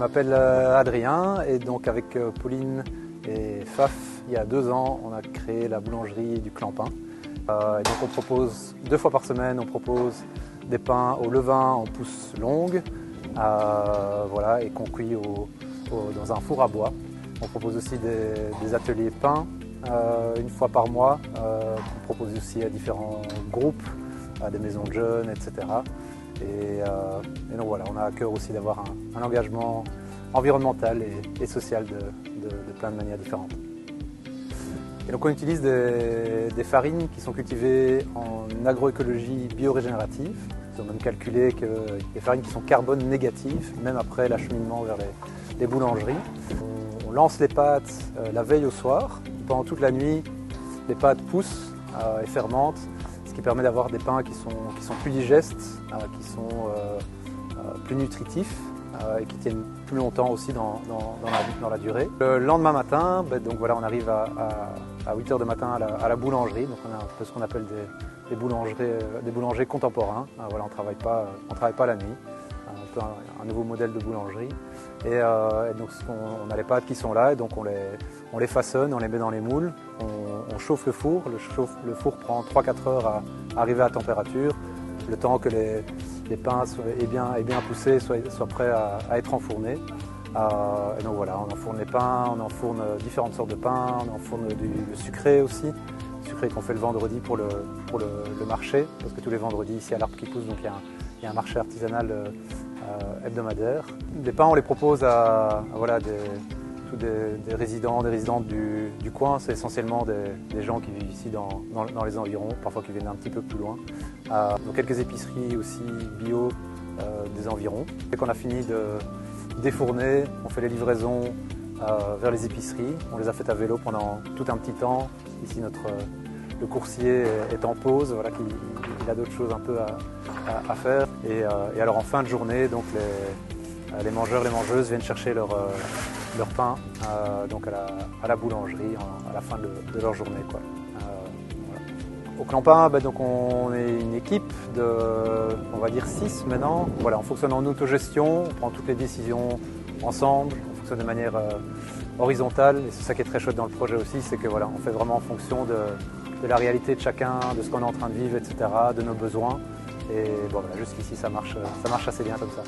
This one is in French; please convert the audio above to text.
m'appelle Adrien et donc avec Pauline et Faf, il y a 2 ans, on a créé la boulangerie du Clampin. Et donc on propose 2 fois par semaine, on propose des pains au levain en pousse longue voilà, et qu'on cuit dans un four à bois. On propose aussi des ateliers pain 1 fois par mois, qu'on propose aussi à différents groupes, à des maisons de jeunes, etc. Et donc voilà, on a à cœur aussi d'avoir un engagement environnemental et social de plein de manières différentes. Et donc on utilise des farines qui sont cultivées en agroécologie biorégénérative. Ils ont même calculé que des farines qui sont carbone négatives, même après l'acheminement vers les boulangeries. On lance les pâtes la veille au soir. Pendant toute la nuit, les pâtes poussent et fermentent, ce qui permet d'avoir des pains qui sont plus digestes, qui sont plus nutritifs et qui tiennent plus longtemps aussi dans la durée. Le lendemain matin, donc voilà, on arrive à 8 h du matin à la boulangerie. Donc on a un peu ce qu'on appelle des boulangers contemporains. Voilà, on ne travaille pas la nuit. Un peu un nouveau modèle de boulangerie. Et donc on a les pâtes qui sont là, et donc on les façonne, on les met dans les moules, on chauffe le four. Le four prend 3-4 heures à arriver à température, le temps que les pains aient bien poussé, soient prêts à être enfournés. Et donc voilà, on enfourne les pains, on enfourne différentes sortes de pains, on enfourne du sucré aussi, sucré qu'on fait le vendredi pour le marché, parce que tous les vendredis ici à l'Arbre qui pousse, donc il y a un marché artisanal hebdomadaire. Les pains, on les propose à voilà, des résidents, des résidentes du coin. C'est essentiellement des gens qui vivent ici dans les environs, parfois qui viennent un petit peu plus loin. Donc quelques épiceries aussi bio des environs. Dès qu'on a fini de défourner, on fait les livraisons vers les épiceries. On les a faites à vélo pendant tout un petit temps. Ici, le coursier est en pause, voilà, il a d'autres choses un peu à faire. Et alors en fin de journée, donc les mangeurs, les mangeuses viennent chercher leur pain donc à la boulangerie à la fin de leur journée, quoi. Voilà. Au Clampin, donc on est une équipe de, on va dire 6 maintenant. Voilà, on fonctionne en autogestion, on prend toutes les décisions ensemble, on fonctionne de manière horizontale, et c'est ça qui est très chouette dans le projet aussi, c'est que voilà, on fait vraiment en fonction de la réalité de chacun, de ce qu'on est en train de vivre, etc., de nos besoins. Et bon, voilà, jusqu'ici ça marche assez bien comme ça.